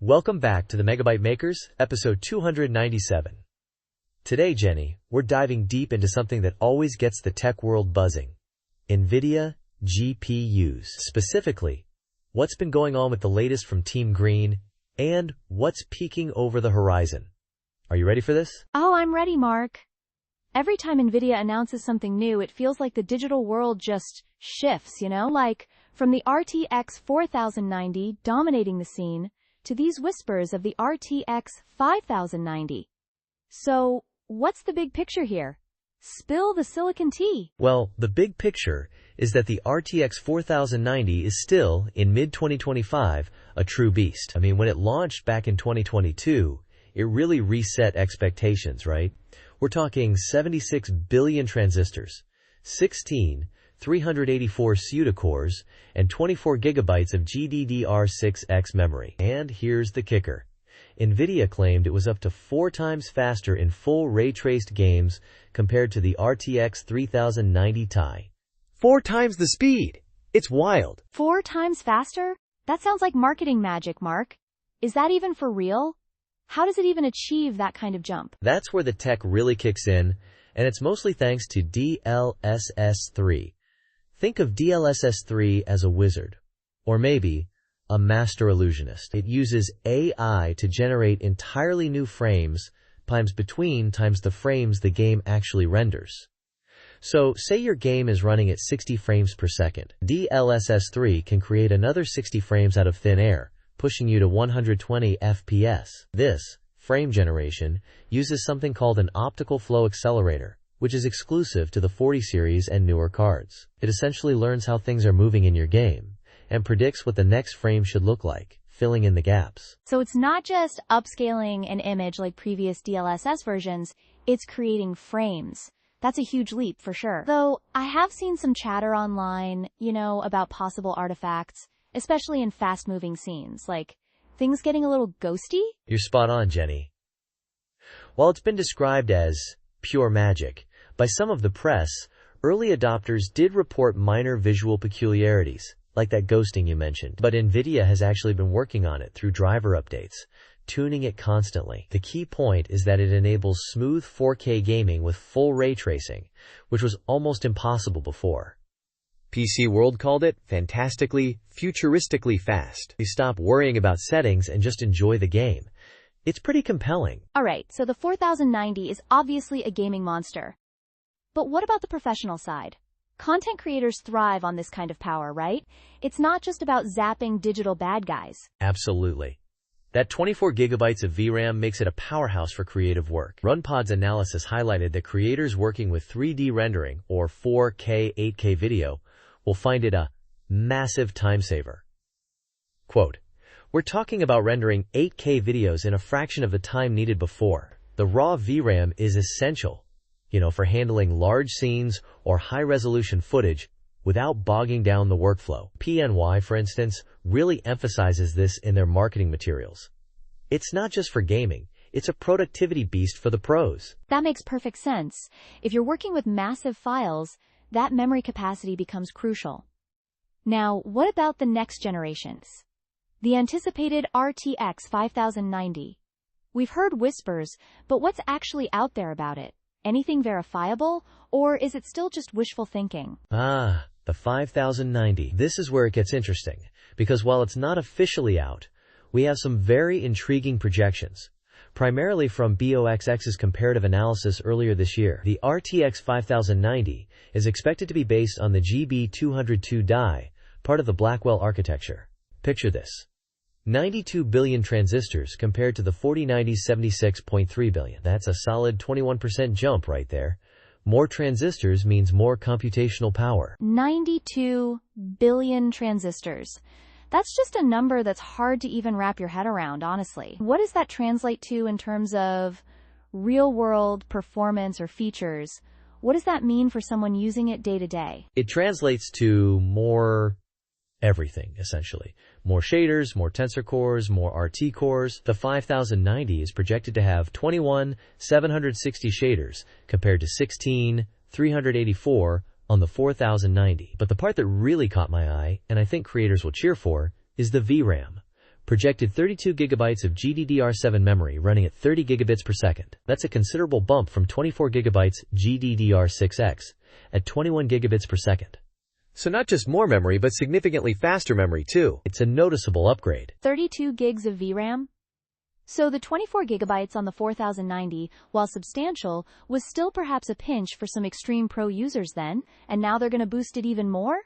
Welcome back to the Megabyte Makers, episode 297. Today, Jenny, we're diving deep into something that always gets the tech world buzzing. NVIDIA GPUs. Specifically, what's been going on with the latest from Team Green, and what's peeking over the horizon. Are you ready for this? Oh, I'm ready, Mark. Every time NVIDIA announces something new, it feels like the digital world just shifts, like from the RTX 4090 dominating the scene to these whispers of the RTX 5090. So, what's the big picture here? Spill the silicon tea. Well, the big picture is that the RTX 4090 is still, in mid-2025, a true beast. When it launched back in 2022, it really reset expectations, right? We're talking 76 billion transistors, 16 384 CUDA cores, and 24 gigabytes of GDDR6X memory. And here's the kicker. NVIDIA claimed it was up to 4 times faster in full ray-traced games compared to the RTX 3090 Ti. 4 times the speed! It's wild! 4 times faster? That sounds like marketing magic, Mark. Is that even for real? How does it even achieve that kind of jump? That's where the tech really kicks in, and it's mostly thanks to DLSS 3. Think of DLSS 3 as a wizard, or maybe a master illusionist. It uses AI to generate entirely new frames times the frames the game actually renders. So, say your game is running at 60 frames per second. DLSS 3 can create another 60 frames out of thin air, pushing you to 120 FPS. This frame generation uses something called an optical flow accelerator, which is exclusive to the 40 series and newer cards. It essentially learns how things are moving in your game and predicts what the next frame should look like, filling in the gaps. So it's not just upscaling an image like previous DLSS versions, it's creating frames. That's a huge leap for sure. Though, I have seen some chatter online, about possible artifacts, especially in fast-moving scenes, like things getting a little ghosty? You're spot on, Jenny. While it's been described as pure magic by some of the press, early adopters did report minor visual peculiarities, like that ghosting you mentioned. But NVIDIA has actually been working on it through driver updates, tuning it constantly. The key point is that it enables smooth 4K gaming with full ray tracing, which was almost impossible before. PC World called it fantastically, futuristically fast. You stop worrying about settings and just enjoy the game. It's pretty compelling. Alright, so the 4090 is obviously a gaming monster. But what about the professional side? Content creators thrive on this kind of power, right? It's not just about zapping digital bad guys. Absolutely. That 24 gigabytes of VRAM makes it a powerhouse for creative work. RunPod's analysis highlighted that creators working with 3D rendering, or 4K, 8K video, will find it a massive time saver. Quote, "We're talking about rendering 8K videos in a fraction of the time needed before. The raw VRAM is essential, for handling large scenes or high-resolution footage without bogging down the workflow." PNY, for instance, really emphasizes this in their marketing materials. It's not just for gaming, it's a productivity beast for the pros. That makes perfect sense. If you're working with massive files, that memory capacity becomes crucial. Now, what about the next generations? The anticipated RTX 5090. We've heard whispers, but what's actually out there about it? Anything verifiable, or is it still just wishful thinking? The 5090. This is where it gets interesting, because while it's not officially out, we have some very intriguing projections, primarily from BOXX's comparative analysis earlier this year. The RTX 5090 is expected to be based on the GB202 die, part of the Blackwell architecture. Picture this. 92 billion transistors compared to the 4090's 76.3 billion. That's a solid 21% jump right there. More transistors means more computational power. 92 billion transistors. That's just a number that's hard to even wrap your head around, honestly. What does that translate to in terms of real-world performance or features? What does that mean for someone using it day to day? It translates to more everything, essentially. More shaders, more tensor cores, more RT cores. The 5090 is projected to have 21 760 shaders compared to 16 384 on the 4090. But the part that really caught my eye, and I think creators will cheer for, is the VRAM. Projected 32 gigabytes of GDDR7 memory running at 30 gigabits per second. That's a considerable bump from 24 gigabytes GDDR6X at 21 gigabits per second. So not just more memory, but significantly faster memory too. It's a noticeable upgrade. 32 gigs of VRAM? So the 24 gigabytes on the 4090, while substantial, was still perhaps a pinch for some extreme pro users then, and now they're going to boost it even more?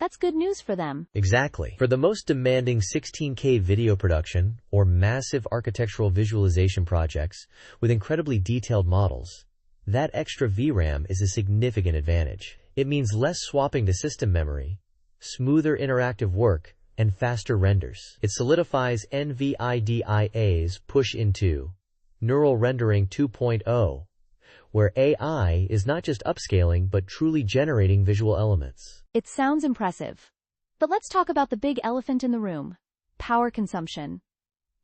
That's good news for them. Exactly. For the most demanding 16K video production or massive architectural visualization projects with incredibly detailed models, that extra VRAM is a significant advantage. It means less swapping to system memory, smoother interactive work, and faster renders. It solidifies NVIDIA's push into Neural Rendering 2.0, where AI is not just upscaling but truly generating visual elements. It sounds impressive. But let's talk about the big elephant in the room: power consumption.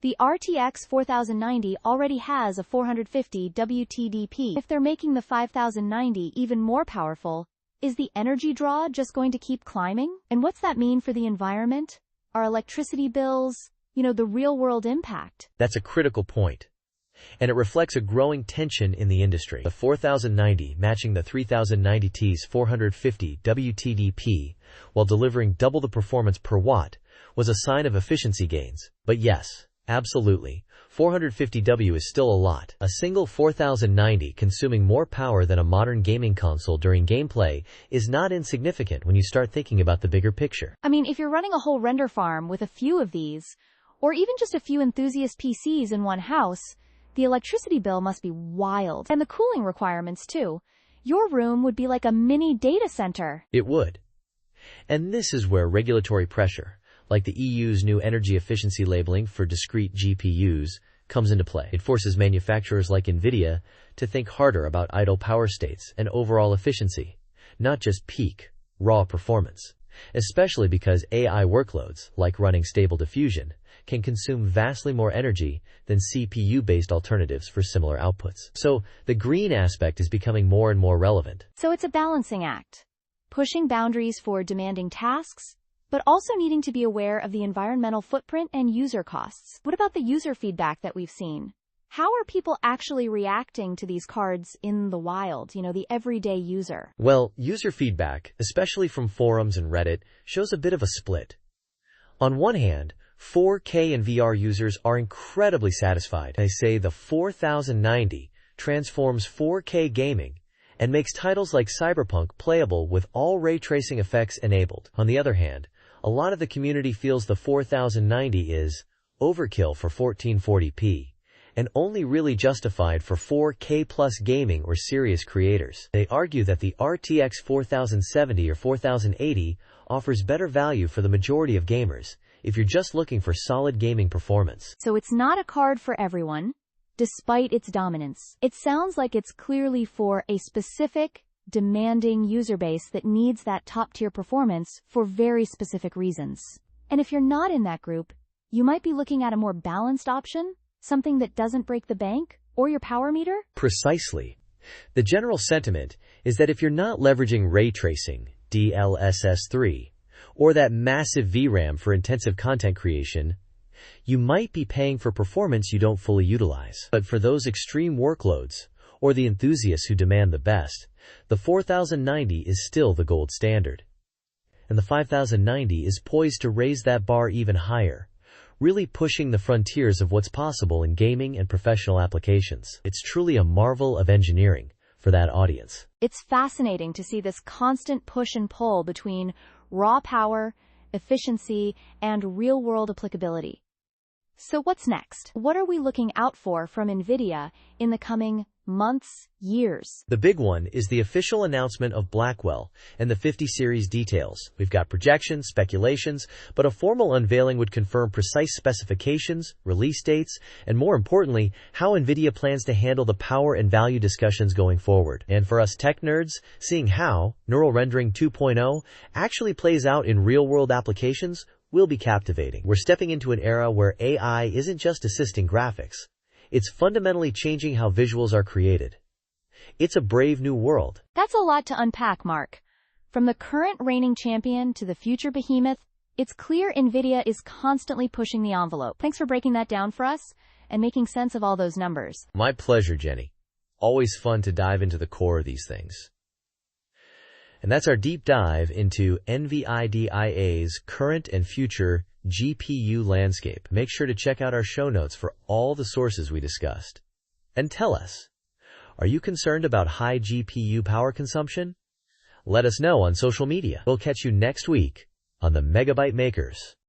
The RTX 4090 already has a 450 WTDP. If they're making the 5090 even more powerful, is the energy draw just going to keep climbing? And what's that mean for the environment? Our electricity bills? The real-world impact. That's a critical point. And it reflects a growing tension in the industry. The 4090 matching the 3090T's 450 WTDP while delivering double the performance per watt was a sign of efficiency gains. But yes, absolutely, 450W is still a lot. A single 4090 consuming more power than a modern gaming console during gameplay is not insignificant when you start thinking about the bigger picture. I mean, if you're running a whole render farm with a few of these, or even just a few enthusiast PCs in one house, the electricity bill must be wild. And the cooling requirements, too. Your room would be like a mini data center. It would. And this is where regulatory pressure, like the EU's new energy efficiency labeling for discrete GPUs, comes into play. It forces manufacturers like NVIDIA to think harder about idle power states and overall efficiency, not just peak, raw performance. Especially because AI workloads, like running Stable Diffusion, can consume vastly more energy than CPU-based alternatives for similar outputs. So the green aspect is becoming more and more relevant. So it's a balancing act, pushing boundaries for demanding tasks, but also needing to be aware of the environmental footprint and user costs. What about the user feedback that we've seen? How are people actually reacting to these cards in the wild, the everyday user? Well, user feedback, especially from forums and Reddit, shows a bit of a split. On one hand, 4K and VR users are incredibly satisfied. They say the 4090 transforms 4K gaming and makes titles like Cyberpunk playable with all ray tracing effects enabled. On the other hand, a lot of the community feels the 4090 is overkill for 1440p. And only really justified for 4K plus gaming or serious creators. They argue that the RTX 4070 or 4080 offers better value for the majority of gamers if you're just looking for solid gaming performance. So it's not a card for everyone, despite its dominance. It sounds like it's clearly for a specific, demanding user base that needs that top-tier performance for very specific reasons. And if you're not in that group, you might be looking at a more balanced option. Something that doesn't break the bank? Or your power meter? Precisely. The general sentiment is that if you're not leveraging ray tracing, DLSS 3, or that massive VRAM for intensive content creation, you might be paying for performance you don't fully utilize. But for those extreme workloads, or the enthusiasts who demand the best, the 4090 is still the gold standard. And the 5090 is poised to raise that bar even higher, really pushing the frontiers of what's possible in gaming and professional applications. It's truly a marvel of engineering for that audience. It's fascinating to see this constant push and pull between raw power, efficiency, and real-world applicability. So what's next? What are we looking out for from NVIDIA in the coming months, years? The big one is the official announcement of Blackwell and the 50 series details. We've got projections, speculations, but a formal unveiling would confirm precise specifications, release dates, and more importantly, how NVIDIA plans to handle the power and value discussions going forward. And for us tech nerds, seeing how Neural Rendering 2.0 actually plays out in real-world applications will be captivating. We're stepping into an era where AI isn't just assisting graphics. It's fundamentally changing how visuals are created. It's a brave new world. That's a lot to unpack, Mark. From the current reigning champion to the future behemoth, It's clear NVIDIA is constantly pushing the envelope. Thanks for breaking that down for us and making sense of all those numbers. My pleasure, Jenny. Always fun to dive into the core of these things. And that's our deep dive into NVIDIA's current and future GPU landscape. Make sure to check out our show notes for all the sources we discussed. And tell us, are you concerned about high GPU power consumption? Let us know on social media. We'll catch you next week on the Megabyte Makers.